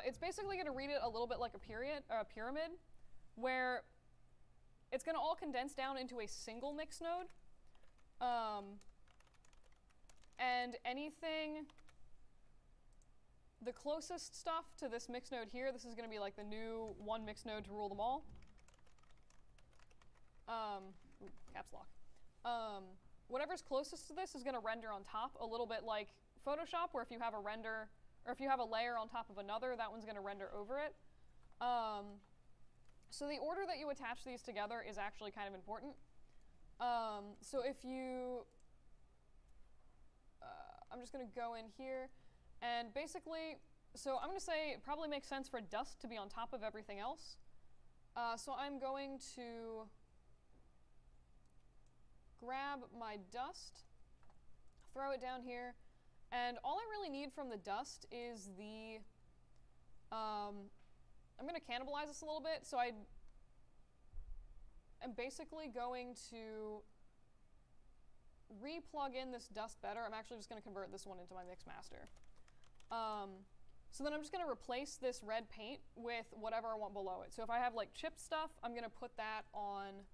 it's basically going to read it a little bit like a pyramid, where it's going to all condense down into a single mix node. And anything, the closest stuff to this mix node here, this is going to be like the new one mix node to rule them all. Ooh, caps lock. Whatever's closest to this is going to render on top, a little bit like Photoshop, where if you have a render, or if you have a layer on top of another, that one's going to render over it. So the order that you attach these together is actually kind of important. So if you, I'm just going to go in here, and basically, so I'm going to say it probably makes sense for dust to be on top of everything else. So I'm going to grab my dust, throw it down here, and all I really need from the dust is the, I'm going to cannibalize this a little bit, so I'm basically going to re-plug in this dust better. I'm actually just going to convert this one into my mix master. So then I'm just going to replace this red paint with whatever I want below it. So if I have like chip stuff, I'm going to put that on,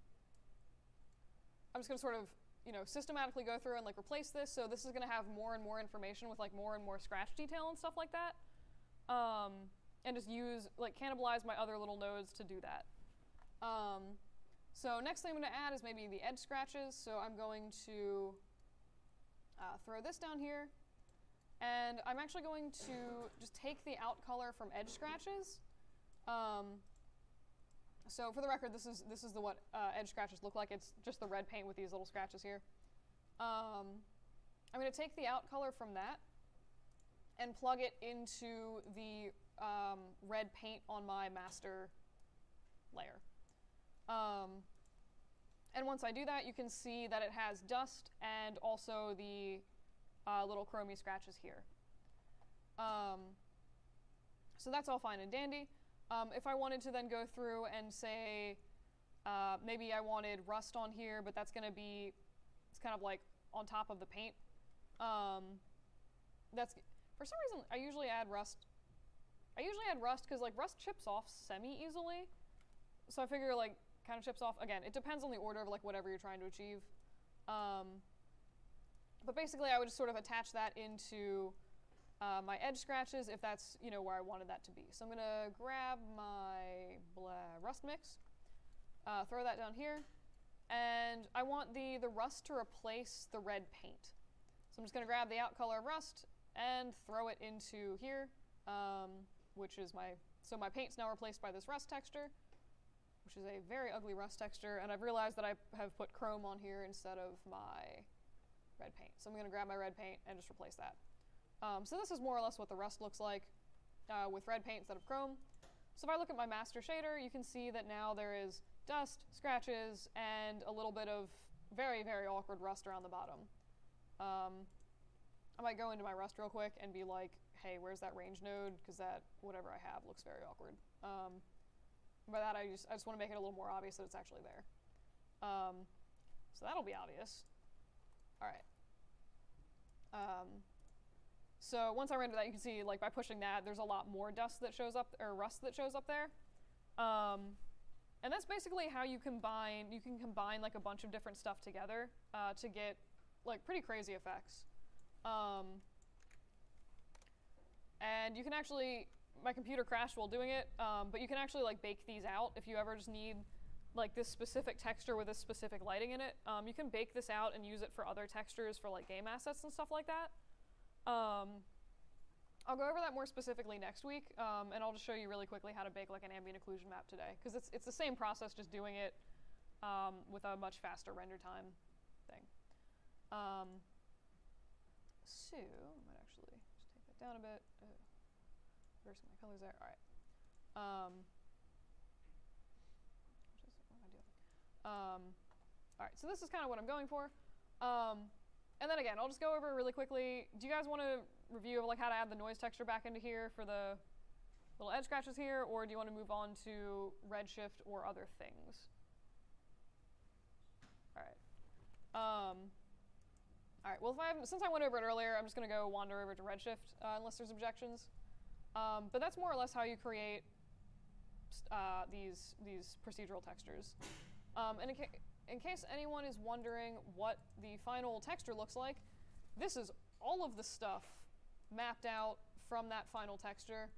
I'm just going to sort of, you know, systematically go through and like replace this. So this is going to have more and more information with like more and more scratch detail and stuff like that. And just use, like cannibalize my other little nodes to do that. So next thing I'm going to add is maybe the edge scratches. So I'm going to throw this down here. And I'm actually going to just take the out color from edge scratches. So for the record, this is what edge scratches look like. It's just the red paint with these little scratches here. I'm going to take the out color from that and plug it into the red paint on my master layer. And once I do that, you can see that it has dust and also the little chromey scratches here. So that's all fine and dandy. If I wanted to then go through and say, maybe I wanted rust on here, but that's going to be, it's kind of like on top of the paint. That's, for some reason, I usually add rust. I usually add rust because like rust chips off semi-easily. So I figure like kind of chips off. Again, it depends on the order of like whatever you're trying to achieve. But basically I would just sort of attach that into my edge scratches if that's, you know, where I wanted that to be. So I'm going to grab my rust mix, throw that down here, and I want the rust to replace the red paint. So I'm just going to grab the out color of rust and throw it into here, which is so my paint's now replaced by this rust texture, which is a very ugly rust texture, and I've realized that I have put chrome on here instead of my red paint. So I'm going to grab my red paint and just replace that. So this is more or less what the rust looks like with red paint instead of chrome. So if I look at my master shader, you can see that now there is dust, scratches, and a little bit of very, very awkward rust around the bottom. I might go into my rust real quick and be like, hey, where's that range node? Because that, whatever I have, looks very awkward. By that, I just want to make it a little more obvious that it's actually there. So that'll be obvious. All right. So once I render that, you can see, like, by pushing that, there's a lot more dust that shows up, or rust that shows up there. And that's basically how you can combine, like, a bunch of different stuff together to get, like, pretty crazy effects. And you can actually, my computer crashed while doing it, but you can actually, like, bake these out if you ever just need, like, this specific texture with this specific lighting in it. You can bake this out and use it for other textures for, like, game assets and stuff like that. I'll go over that more specifically next week, and I'll just show you really quickly how to bake like an ambient occlusion map today, because it's the same process, just doing it with a much faster render time thing. So I might actually just take that down a bit. Reversing my colors there. All right. What am I doing? All right. So this is kind of what I'm going for. And then again, I'll just go over it really quickly. Do you guys want to review of like how to add the noise texture back into here for the little edge scratches here, or do you want to move on to redshift or other things? All right. All right. Well, since I went over it earlier, I'm just going to go wander over to redshift unless there's objections. But that's more or less how you create these procedural textures. And in case anyone is wondering what the final texture looks like, this is all of the stuff mapped out from that final texture.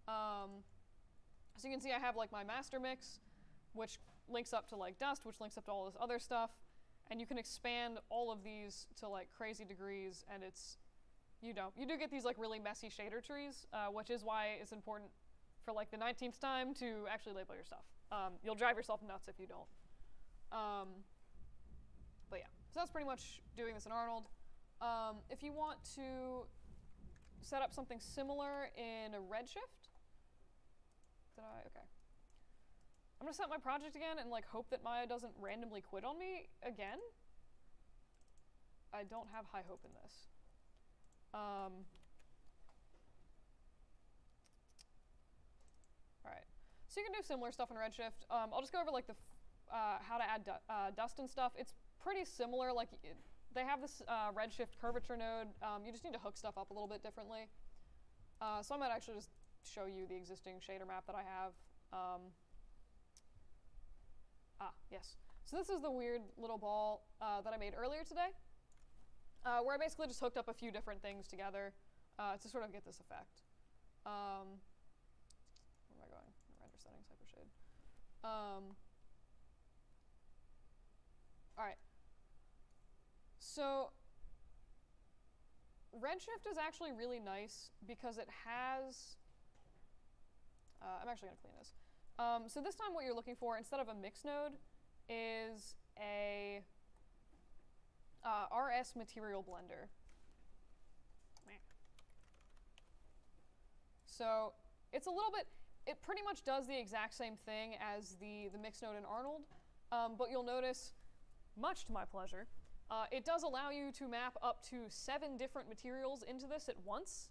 So you can see I have like my master mix, which links up to like dust, which links up to all this other stuff, and you can expand all of these to like crazy degrees, and it's, you do get these like really messy shader trees, which is why it's important for like the 19th time to actually label your stuff. You'll drive yourself nuts if you don't. But yeah, so that's pretty much doing this in Arnold. If you want to set up something similar in a Redshift, okay. I'm gonna set my project again and like hope that Maya doesn't randomly quit on me again. I don't have high hope in this. All right, so you can do similar stuff in Redshift. I'll just go over like the how to add dust and stuff. It's pretty similar. Like they have this Redshift curvature node. You just need to hook stuff up a little bit differently. So I might actually just show you the existing shader map that I have. Yes. So this is the weird little ball that I made earlier today, where I basically just hooked up a few different things together to sort of get this effect. Where am I going? Render settings, hypershade. All right. So Redshift is actually really nice because it has, I'm actually going to clean this. So this time what you're looking for, instead of a mix node, is a RS material blender. So it's a little bit, it pretty much does the exact same thing as the mix node in Arnold, but you'll notice, much to my pleasure, it does allow you to map up to 7 different materials into this at once.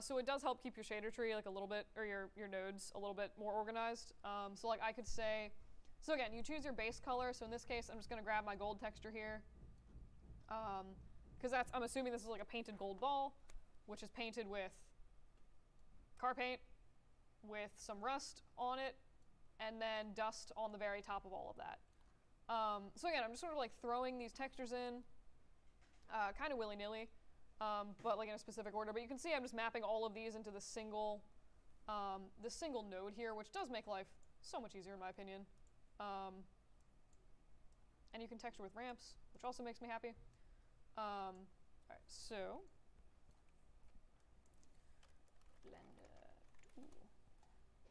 So it does help keep your shader tree like a little bit, or your nodes a little bit more organized. So like I could say, so again, you choose your base color. So in this case, I'm just going to grab my gold texture here, because I'm assuming this is like a painted gold ball, which is painted with car paint, with some rust on it, and then dust on the very top of all of that. So again, I'm just sort of like throwing these textures in, kind of willy-nilly. But like in a specific order. But you can see I'm just mapping all of these into the single node here, which does make life so much easier in my opinion. And you can texture with ramps, which also makes me happy. All right, so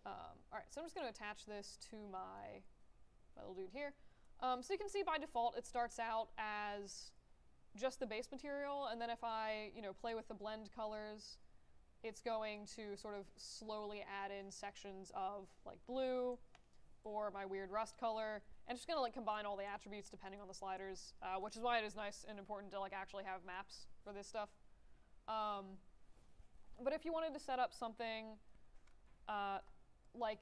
all right, so I'm just going to attach this to my little dude here. So you can see by default it starts out as just the base material, and then if I, play with the blend colors, it's going to sort of slowly add in sections of like blue or my weird rust color, and it's just gonna like combine all the attributes depending on the sliders, which is why it is nice and important to like actually have maps for this stuff. But if you wanted to set up something like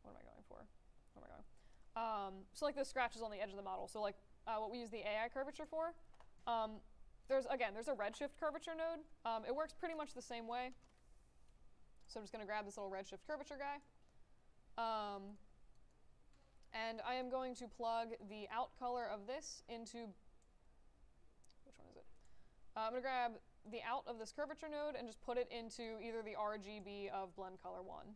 what am I going for? Where am I going? So like the scratches on the edge of the model. So like what we use the AI curvature for. There's a Redshift curvature node. It works pretty much the same way. So I'm just going to grab this little Redshift curvature guy. And I am going to plug the out color of this into, which one is it? I'm going to grab the out of this curvature node and just put it into either the RGB of blend color 1.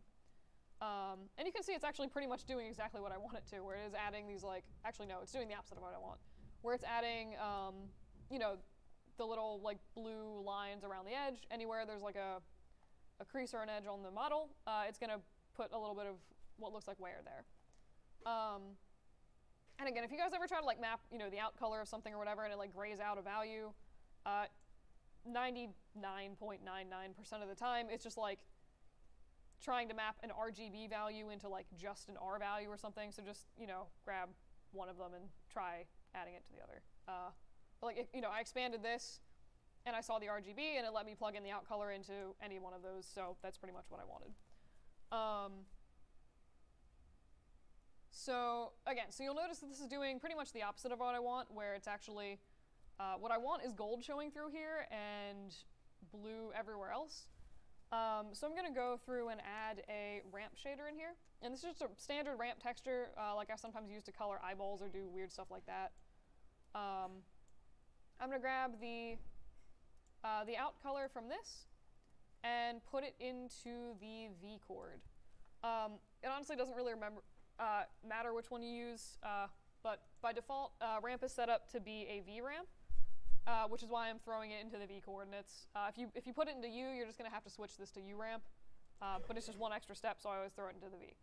And you can see it's actually pretty much doing exactly what I want it to, where it is adding these like, actually no, it's doing the opposite of what I want, where it's adding, the little like blue lines around the edge. Anywhere there's like a crease or an edge on the model, it's gonna put a little bit of what looks like wear there. And again, if you guys ever try to like map, the out color of something or whatever, and it like grays out a value, 99.99% of the time, it's just like trying to map an RGB value into like just an R value or something. So just, grab one of them and try adding it to the other. But like, I expanded this and I saw the RGB and it let me plug in the out color into any one of those. So that's pretty much what I wanted. So again, so you'll notice that this is doing pretty much the opposite of what I want, where it's actually, what I want is gold showing through here, and blue everywhere else. So I'm going to go through and add a ramp shader in here. And this is just a standard ramp texture, like I sometimes use to color eyeballs or do weird stuff like that. I'm going to grab the out color from this and put it into the V chord. It honestly doesn't really matter which one you use, but by default, ramp is set up to be a V ramp. Which is why I'm throwing it into the V coordinates. If you put it into U, you're just going to have to switch this to U ramp, but it's just one extra step, so I always throw it into the V.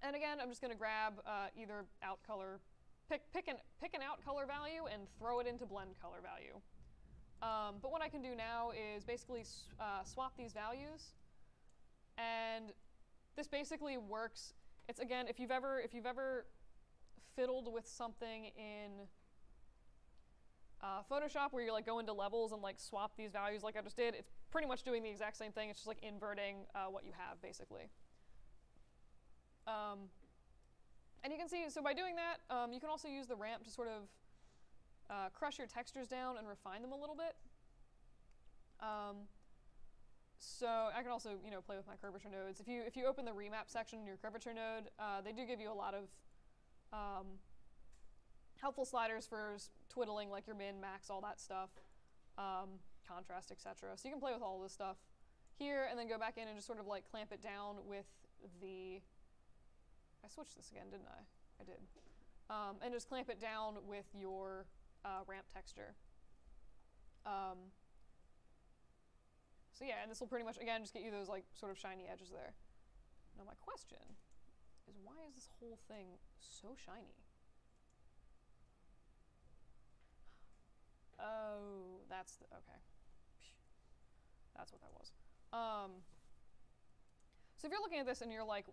And again, I'm just going to grab either out color, pick an out color value and throw it into blend color value. But what I can do now is basically swap these values, and this basically works. It's again, if you've ever fiddled with something in Photoshop where you like go into levels and like swap these values like I just did, it's pretty much doing the exact same thing. It's just like inverting what you have basically. And you can see, so by doing that, you can also use the ramp to sort of crush your textures down and refine them a little bit. So I can also, play with my curvature nodes. If you open the remap section in your curvature node, they do give you a lot of helpful sliders for twiddling, like your min, max, all that stuff, contrast, etc. So you can play with all this stuff here, and then go back in and just sort of like clamp it down with the. I switched this again, didn't I? I did. And just clamp it down with your ramp texture. So yeah, and this will pretty much again just get you those like sort of shiny edges there. Now my question is, why is this whole thing so shiny? Oh, that's the, okay. That's what that was. So if you're looking at this and you're like,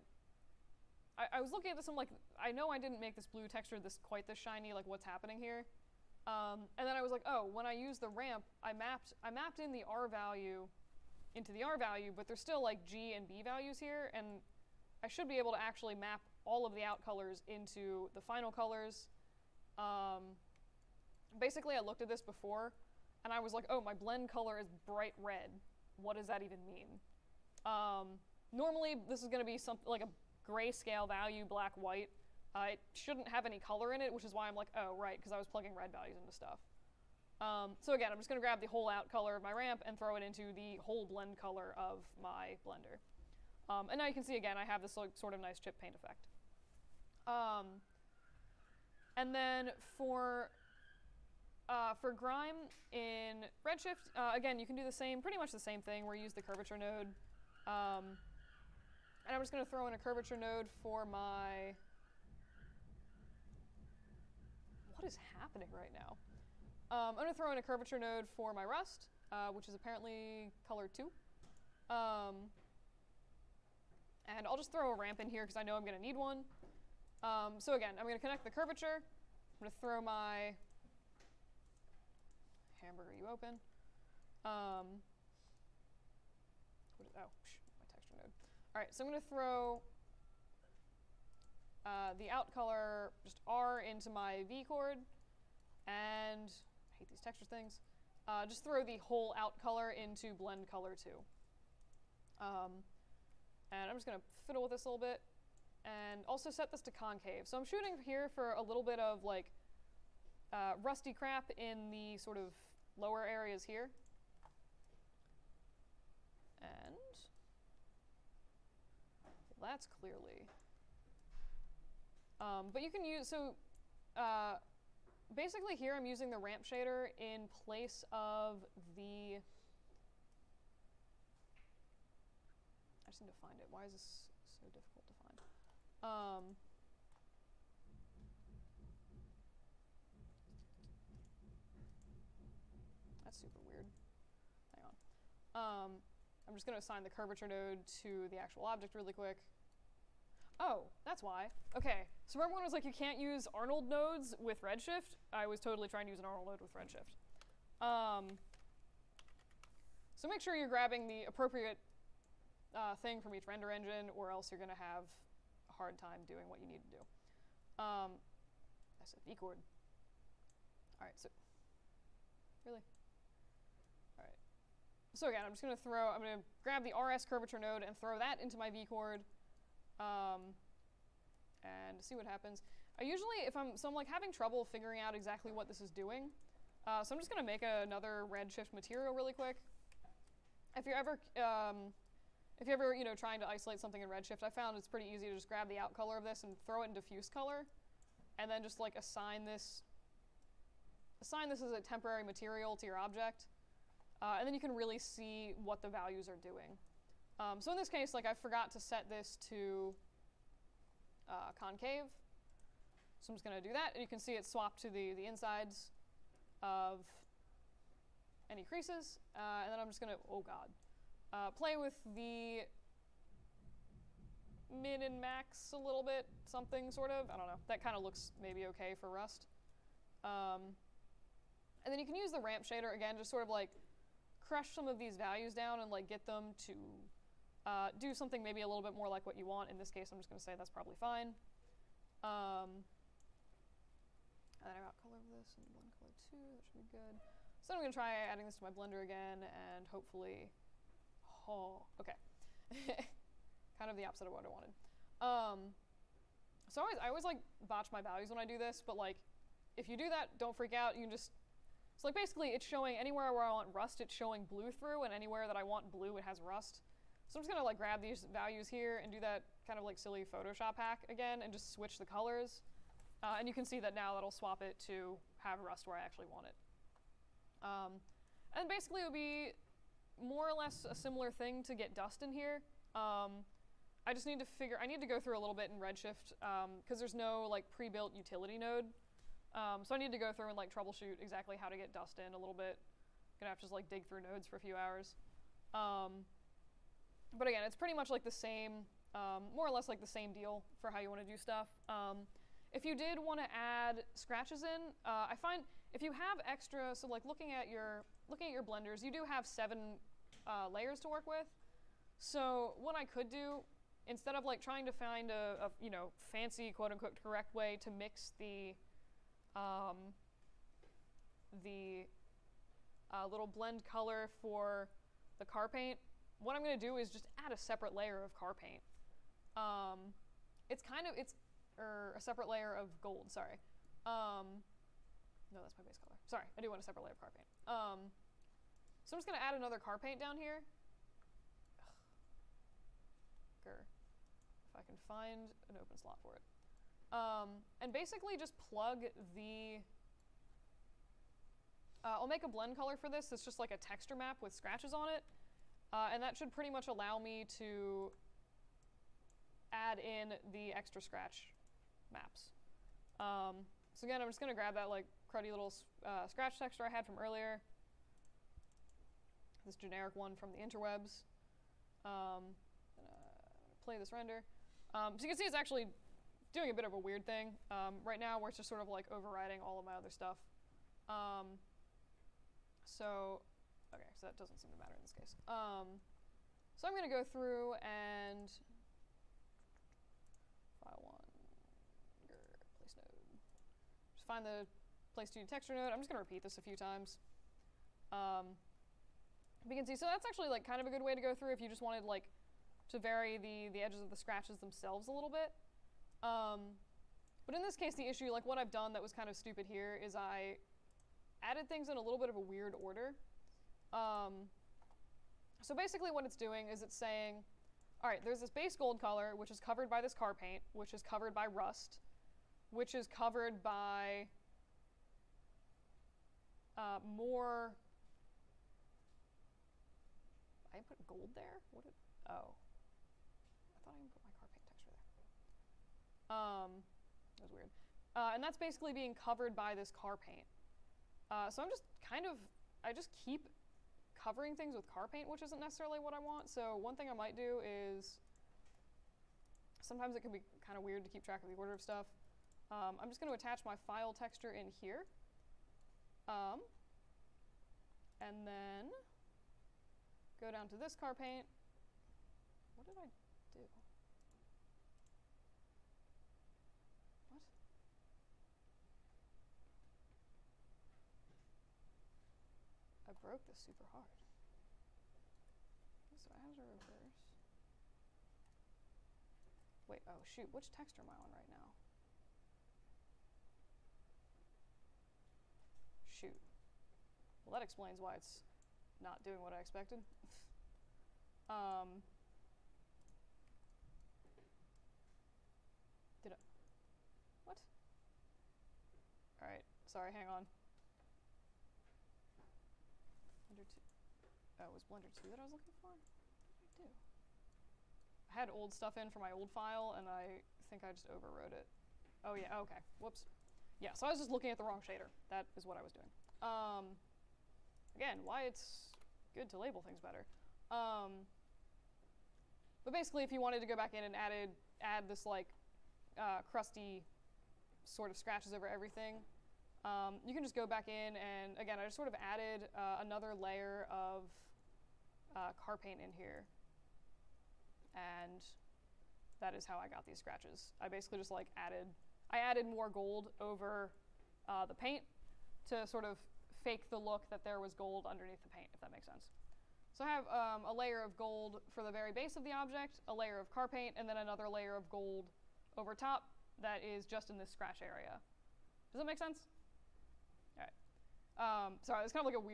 I was looking at this and I'm like, I know I didn't make this blue texture quite this shiny, like what's happening here? And then I was like, oh, when I used the ramp, I mapped in the R value into the R value, but there's still like G and B values here, and I should be able to actually map all of the out colors into the final colors. Basically, I looked at this before, and I was like, oh, my blend color is bright red. What does that even mean? Normally, this is going to be something like a grayscale value, black, white. It shouldn't have any color in it, which is why I'm like, oh, right, because I was plugging red values into stuff. So again, I'm just going to grab the whole out color of my ramp and throw it into the whole blend color of my blender. And now you can see, again, I have this sort of nice chip paint effect. And then for grime in Redshift, again, you can do the same, pretty much the same thing where you use the curvature node. And I'm just going to throw in a curvature node for my... What is happening right now? I'm going to throw in a curvature node for my rust, which is apparently color 2. And I'll just throw a ramp in here because I know I'm going to need one. So again, I'm going to connect the curvature. I'm going to throw my... Hamburger, you open. My texture node. All right, so I'm going to throw the out color, just R, into my V chord, and I hate these texture things. Just throw the whole out color into blend color 2. And I'm just going to fiddle with this a little bit, and also set this to concave. So I'm shooting here for a little bit of like rusty crap in the sort of lower areas here. And well, that's clearly. But you can use, so basically here I'm using the ramp shader in place of the, I just need to find it. Why is this so difficult to find? That's super weird. Hang on. I'm just going to assign the curvature node to the actual object really quick. Oh, that's why. Okay, so remember when I was like, you can't use Arnold nodes with Redshift? I was totally trying to use an Arnold node with Redshift. So make sure you're grabbing the appropriate thing from each render engine, or else you're going to have a hard time doing what you need to do. I said V chord. All right, so really? So again, I'm going to grab the RS curvature node and throw that into my V-chord, and see what happens. I usually, so I'm like having trouble figuring out exactly what this is doing. So I'm just going to make another redshift material really quick. If you're ever, trying to isolate something in redshift, I found it's pretty easy to just grab the out color of this and throw it in diffuse color, and then just like assign this as a temporary material to your object, and then you can really see what the values are doing. So in this case, like I forgot to set this to concave, so I'm just going to do that, and you can see it swapped to the insides of any creases, and then I'm just going to, oh god, play with the min and max a little bit, something sort of, I don't know, that kind of looks maybe okay for Rust. And then you can use the ramp shader, again, just sort of like crush some of these values down and like get them to do something maybe a little bit more like what you want. In this case, I'm just going to say that's probably fine. And then I got color of this and blend color 2, that should be good. So I'm going to try adding this to my blender again, and hopefully, oh, okay. Kind of the opposite of what I wanted. So I always like botch my values when I do this, but like, if you do that, don't freak out. You can just, so like basically it's showing anywhere where I want rust, it's showing blue through, and anywhere that I want blue, it has rust. So I'm just gonna like grab these values here and do that kind of like silly Photoshop hack again and just switch the colors. And you can see that now that'll swap it to have rust where I actually want it. And basically it would be more or less a similar thing to get dust in here. I just need to I need to go through a little bit in Redshift because there's no like pre-built utility node. So I need to go through and like troubleshoot exactly how to get dust in a little bit. Gonna have to just like dig through nodes for a few hours. But again, it's pretty much like the same, more or less like the same deal for how you want to do stuff. If you did want to add scratches in, I find if you have extra, so like looking at your blenders, you do have 7 layers to work with. So what I could do, instead of like trying to find a fancy quote unquote correct way to mix the little blend color for the car paint, what I'm going to do is just add a separate layer of car paint. Or a separate layer of gold, sorry. No, that's my base color. Sorry, I do want a separate layer of car paint. So I'm just going to add another car paint down here. If I can find an open slot for it. And basically just plug the... I'll make a blend color for this that's just like a texture map with scratches on it. And that should pretty much allow me to add in the extra scratch maps. So again, I'm just going to grab that like cruddy little scratch texture I had from earlier. This generic one from the interwebs. Play this render. So you can see it's actually doing a bit of a weird thing right now where it's just sort of like overriding all of my other stuff. So that doesn't seem to matter in this case. So I'm going to go through and file 1, place node. Just find the place to texture node. I'm just going to repeat this a few times. You can see, so that's actually like kind of a good way to go through if you just wanted like to vary the edges of the scratches themselves a little bit. But in this case, the issue, like what I've done that was kind of stupid here, is I added things in a little bit of a weird order. So basically what it's doing is it's saying, all right, there's this base gold color, which is covered by this car paint, which is covered by rust, which is covered by more... I put gold there? What did... Oh. I thought I even put my car paint texture there. That was weird. And that's basically being covered by this car paint. So I'm just I just keep covering things with car paint, which isn't necessarily what I want. So one thing I might do is, sometimes it can be kind of weird to keep track of the order of stuff. I'm just going to attach my file texture in here. And then go down to this car paint. What did I do? What? I broke this super hard. so I have to reverse. Wait, oh shoot, which texture am I on right now? Shoot. Well, that explains why it's not doing what I expected. Did I? What? Alright, sorry, hang on. Blender 2. Oh, it was Blender 2 that I was looking for? What did I do? I had old stuff in for my old file, and I think I just overwrote it. Oh yeah, okay, whoops. Yeah, so I was just looking at the wrong shader. That is what I was doing. Again, why it's good to label things better. But basically, if you wanted to go back in and add this like crusty sort of scratches over everything, you can just go back in and, again, I just sort of added another layer of car paint in here. And that is how I got these scratches. I basically just like added more gold over the paint to sort of fake the look that there was gold underneath the paint, if that makes sense. So I have a layer of gold for the very base of the object, a layer of car paint, and then another layer of gold over top that is just in this scratch area. Does that make sense? All right. Sorry, it's kind of like a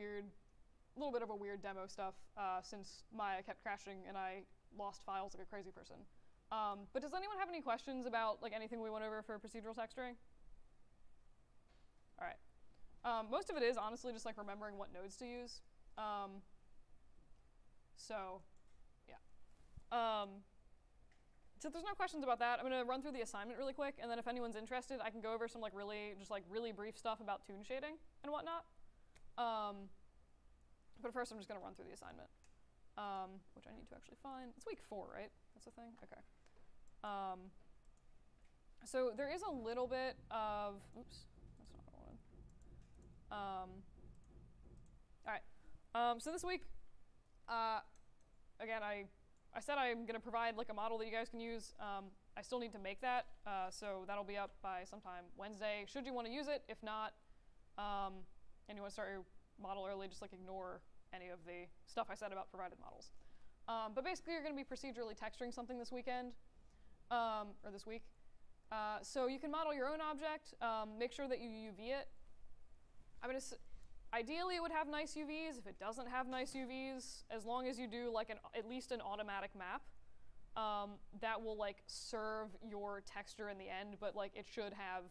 little bit of a weird demo stuff since Maya kept crashing and I lost files like a crazy person. But does anyone have any questions about like anything we went over for procedural texturing? All right. Most of it is honestly just like remembering what nodes to use. So, yeah. So if there's no questions about that, I'm going to run through the assignment really quick, and then if anyone's interested, I can go over some like really brief stuff about toon shading and whatnot. But first, I'm just going to run through the assignment, which I need to actually find. It's week 4, right? That's the thing? Okay. So there is a little bit of, oops, that's not what I wanted. All right. So this week, again, I said I'm going to provide like a model that you guys can use. I still need to make that, so that'll be up by sometime Wednesday, should you want to use it. If not, and you want to start your model early, just like ignore any of the stuff I said about provided models. But basically, you're going to be procedurally texturing something this weekend, or this week. So you can model your own object, make sure that you UV it. Ideally, it would have nice UVs. If it doesn't have nice UVs, as long as you do like at least an automatic map, that will like serve your texture in the end. But like it should have,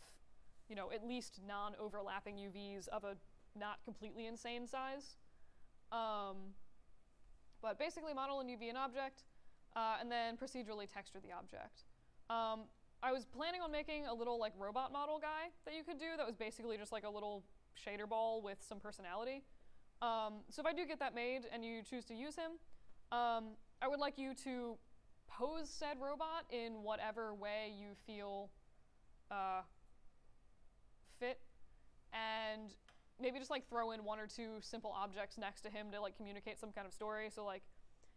you know, at least non-overlapping UVs of a not completely insane size. But basically, model and UV an object, and then procedurally texture the object. I was planning on making a little like robot model guy that you could do that was basically just like a little shader ball with some personality. So if I do get that made and you choose to use him, I would like you to pose said robot in whatever way you feel fit, and maybe just like throw in 1 or 2 simple objects next to him to like communicate some kind of story. So like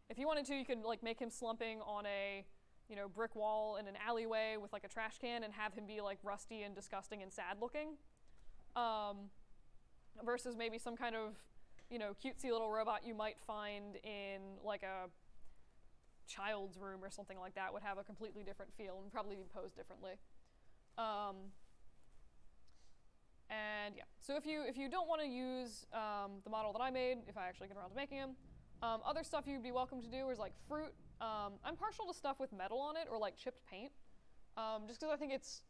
if you wanted to, you could like make him slumping on a, you know, brick wall in an alleyway with like a trash can and have him be like rusty and disgusting and sad looking. Versus maybe some kind of, you know, cutesy little robot you might find in like a child's room or something like that would have a completely different feel and probably be posed differently. And yeah, so if you don't want to use the model that I made, if I actually get around to making him, other stuff you'd be welcome to do is like fruit. I'm partial to stuff with metal on it or like chipped paint, just because I think it's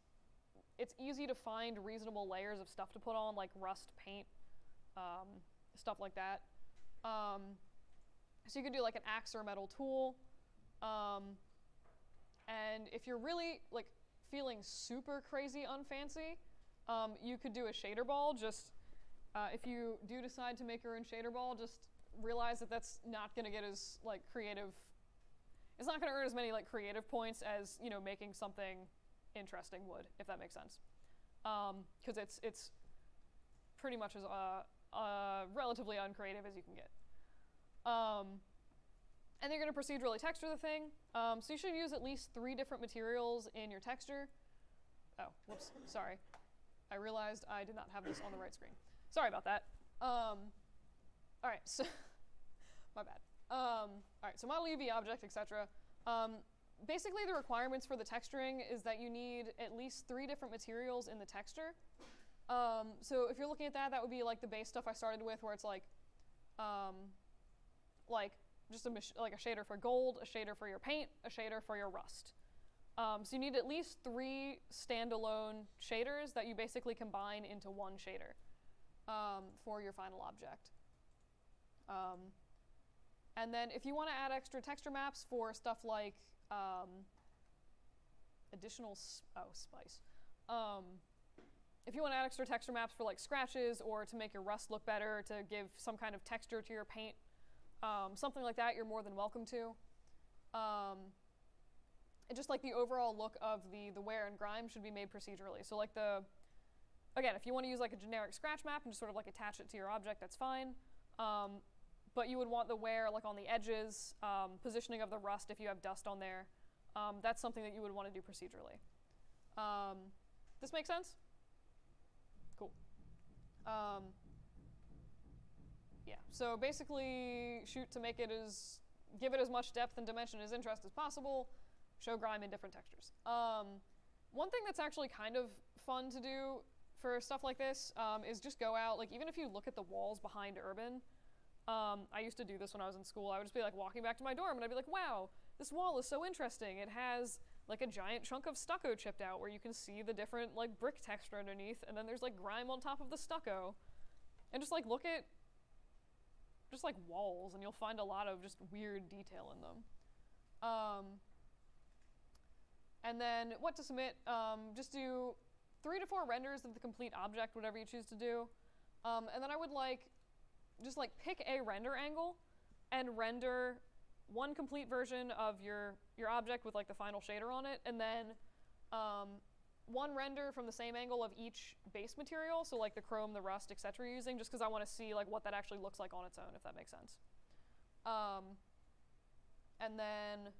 easy to find reasonable layers of stuff to put on, like rust paint, stuff like that. So you could do like an axe or a metal tool. And if you're really like feeling super crazy unfancy, you could do a shader ball. Just if you do decide to make your own shader ball, just realize that that's not going to get as like creative. It's not going to earn as many like creative points as, you know, making something interesting would, if that makes sense. Because it's pretty much as relatively uncreative as you can get. And you're going to procedurally texture the thing. So you should use at least 3 different materials in your texture. Oh, whoops, sorry. I realized I did not have this on the right screen. Sorry about that. All right, so My bad. All right, so model UV object, etc. Basically, the requirements for the texturing is that you need at least 3 different materials in the texture. So if you're looking at that, that would be like the base stuff I started with, where it's like just like a shader for gold, a shader for your paint, a shader for your rust. So you need at least 3 standalone shaders that you basically combine into one shader for your final object. And then if you want to add extra texture maps for stuff like additional spice. If you want to add extra texture maps for like scratches or to make your rust look better, to give some kind of texture to your paint, something like that, you're more than welcome to. And just like the overall look of the wear and grime should be made procedurally. So like again, if you want to use like a generic scratch map and just sort of like attach it to your object, that's fine. But you would want the wear like on the edges, positioning of the rust if you have dust on there. That's something that you would want to do procedurally. This makes sense? Cool. Yeah, so basically shoot to make it give it as much depth and dimension as interest as possible, show grime in different textures. One thing that's actually kind of fun to do for stuff like this is just go out, like even if you look at the walls behind Urban, I used to do this when I was in school. I would just be like walking back to my dorm and I'd be like, wow, this wall is so interesting. It has like a giant chunk of stucco chipped out where you can see the different like brick texture underneath, and then there's like grime on top of the stucco. And just like look at just like walls and you'll find a lot of just weird detail in them. And then what to submit, just do 3 to 4 renders of the complete object, whatever you choose to do. And then I would just pick a render angle and render one complete version of your object with like the final shader on it, and then one render from the same angle of each base material, so like the chrome, the rust, etc. you're using, just because I want to see like what that actually looks like on its own, if that makes sense. And then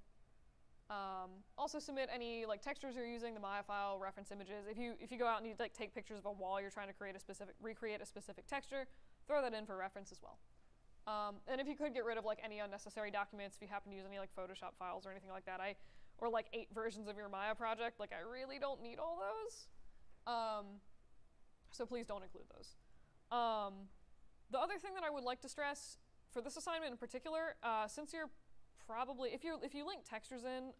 also submit any like textures you're using, the Maya file, reference images. If you go out and you like take pictures of a wall you're trying to recreate a specific texture, throw that in for reference as well. And if you could get rid of like any unnecessary documents, if you happen to use any like Photoshop files or anything like that, or like 8 versions of your Maya project, like I really don't need all those. So please don't include those. The other thing that I would like to stress for this assignment in particular, since you're probably, if you link textures in,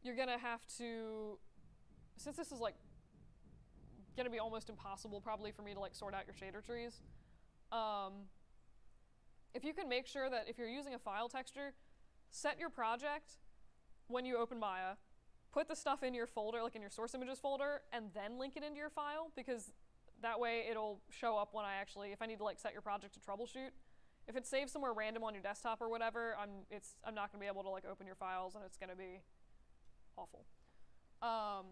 you're gonna have to, since this is like gonna be almost impossible probably for me to like sort out your shader trees, if you can make sure that if you're using a file texture, set your project when you open Maya, put the stuff in your folder, like in your source images folder, and then link it into your file, because that way it'll show up when if I need to like set your project to troubleshoot. If it's saved somewhere random on your desktop or whatever, I'm not gonna be able to like open your files, and it's gonna be awful. But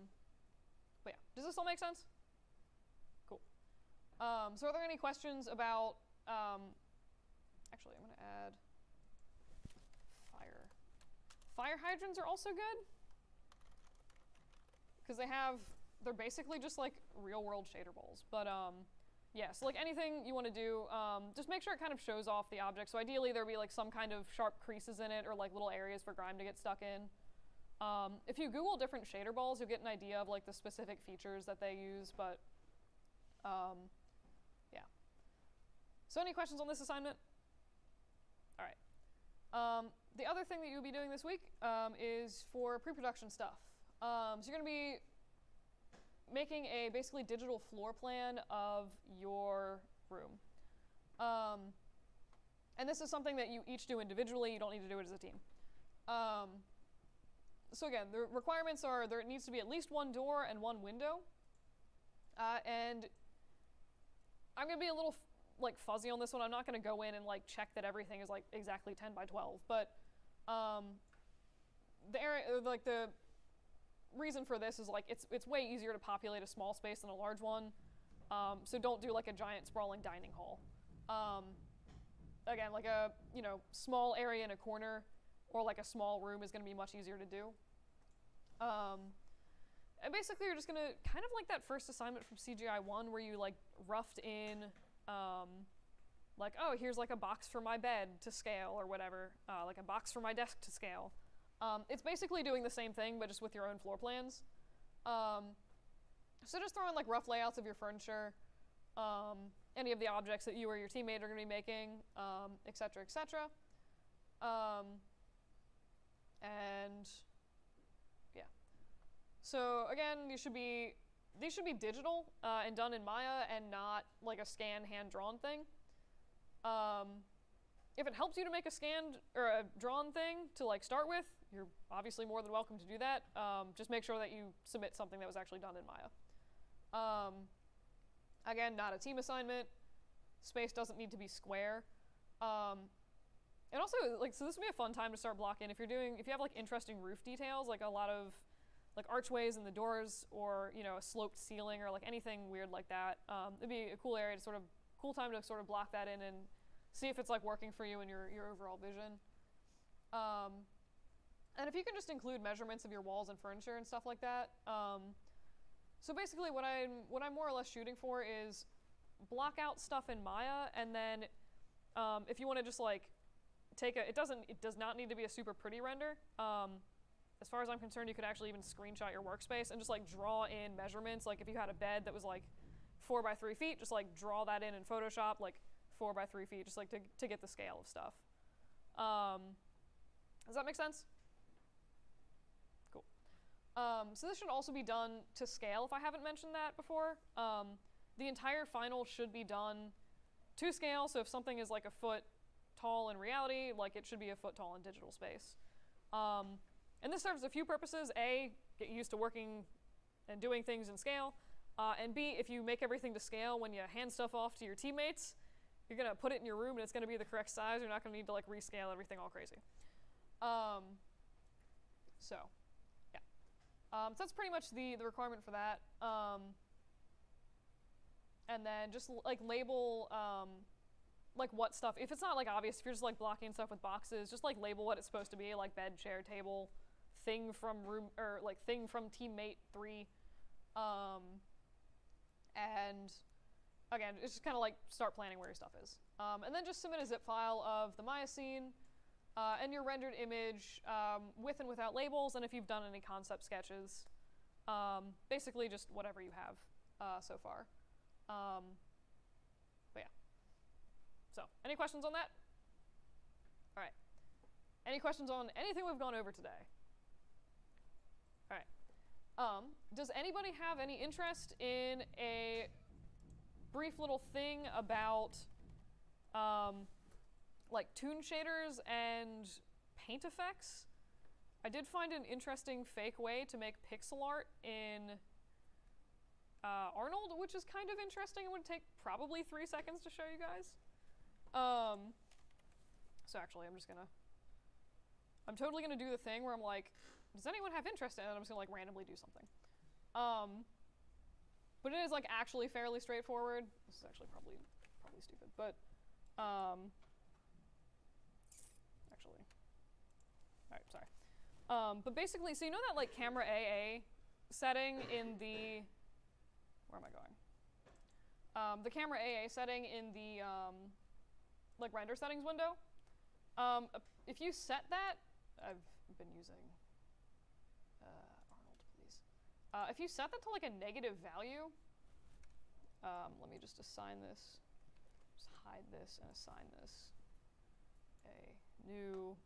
yeah, does this all make sense? Cool. So are there any questions about, actually I'm gonna add fire. Fire hydrants are also good, because they're basically just like real world shader balls. But yeah, so like anything you want to do, just make sure it kind of shows off the object. So ideally there'll be like some kind of sharp creases in it, or like little areas for grime to get stuck in. If you Google different shader balls, you'll get an idea of like the specific features that they use, but yeah. So any questions on this assignment? All right. The other thing that you'll be doing this week is for pre-production stuff. So you're gonna be making a basically digital floor plan of your room. And this is something that you each do individually. You don't need to do it as a team. So again, the requirements are there needs to be at least 1 door and 1 window. And I'm gonna be a little like fuzzy on this one. I'm not gonna go in and like check that everything is like exactly 10 by 12, but the area, like the reason for this is like it's way easier to populate a small space than a large one. So don't do like a giant sprawling dining hall. Again, like a small area in a corner or like a small room is going to be much easier to do. And basically you're just going to kind of like that first assignment from CGI1 where you like roughed in Like, oh, here's like a box for my bed to scale or whatever, like a box for my desk to scale. It's basically doing the same thing, but just with your own floor plans. So just throw in like rough layouts of your furniture, any of the objects that you or your teammate are going to be making, et cetera, et cetera. And yeah. So again, these should be digital and done in Maya and not like a scanned hand-drawn thing. If it helps you to make a scanned or a drawn thing to like start with, you're obviously more than welcome to do that. Just make sure that you submit something that was actually done in Maya. Again, not a team assignment. Space doesn't need to be square. And also, like, so this would be a fun time to start blocking if you have like interesting roof details, like a lot of like archways in the doors, or you know, a sloped ceiling, or like anything weird like that. It'd be a cool time to sort of block that in and see if it's like working for you and your overall vision. And if you can just include measurements of your walls and furniture and stuff like that. So basically, what I'm more or less shooting for is block out stuff in Maya, and then if you want to just like it does not need to be a super pretty render. As far as I'm concerned, you could actually even screenshot your workspace and just like draw in measurements. Like if you had a bed that was like 4 by 3 feet, just like draw that in Photoshop, like 4 by 3 feet, just like to get the scale of stuff. Does that make sense? Cool. So this should also be done to scale, if I haven't mentioned that before. The entire final should be done to scale, so if something is like a foot tall in reality, like it should be a foot tall in digital space. And this serves a few purposes. A, get used to working and doing things in scale. And B, if you make everything to scale when you hand stuff off to your teammates, you're gonna put it in your room and it's gonna be the correct size. You're not gonna need to like rescale everything all crazy. So, yeah. So that's pretty much the requirement for that. And then just like label like what stuff, if it's not like obvious, if you're just like blocking stuff with boxes, just like label what it's supposed to be, like bed, chair, table, thing from room, or like thing from teammate 3. And again, it's just kind of like start planning where your stuff is. And then just submit a zip file of the Maya scene and your rendered image with and without labels, and if you've done any concept sketches. Basically just whatever you have so far. But yeah. So, any questions on that? All right. Any questions on anything we've gone over today? All right. Does anybody have any interest in a brief little thing about like toon shaders and paint effects? I did find an interesting fake way to make pixel art in Arnold, which is kind of interesting. It would take probably 3 seconds to show you guys. So actually, I'm totally gonna do the thing where I'm like, does anyone have interest in it? And I'm just gonna like randomly do something. But it is like actually fairly straightforward. This is actually probably stupid, but actually, all right, sorry. But basically, so you know that like camera AA setting in the, where am I going? The camera AA setting in the like render settings window. If you set that, I've been using Arnold, please. If you set that to like a negative value, let me just assign this, just hide this and assign this a new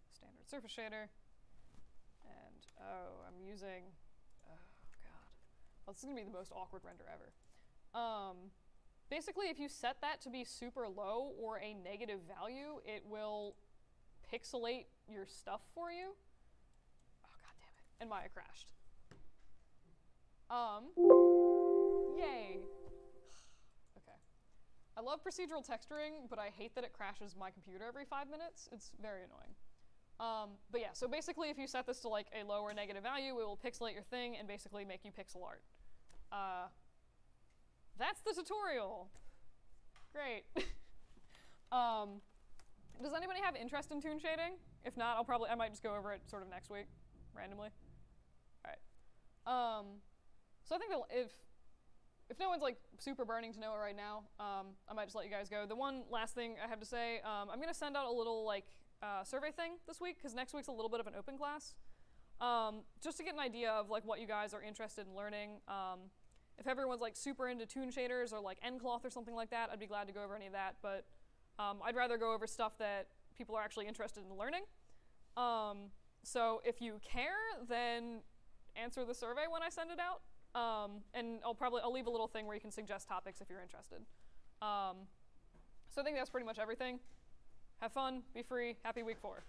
standard surface shader. And I'm using, oh god, well, this is gonna be the most awkward render ever. Basically, if you set that to be super low or a negative value, it will pixelate your stuff for you. Oh, god damn it. And Maya crashed. Yay. Okay. I love procedural texturing, but I hate that it crashes my computer every 5 minutes. It's very annoying. But yeah, so basically if you set this to like a low or negative value, it will pixelate your thing and basically make you pixel art. That's the tutorial. Great. Does anybody have interest in toon shading? If not, I might just go over it sort of next week, randomly. All right. So I think that if if no one's like super burning to know it right now, I might just let you guys go. The one last thing I have to say, I'm gonna send out a little like survey thing this week, because next week's a little bit of an open class, just to get an idea of like what you guys are interested in learning. If everyone's like super into tune shaders or like Encloth or something like that, I'd be glad to go over any of that, but I'd rather go over stuff that people are actually interested in learning. So if you care, then answer the survey when I send it out. And I'll leave a little thing where you can suggest topics if you're interested. So I think that's pretty much everything. Have fun, be free, happy week 4.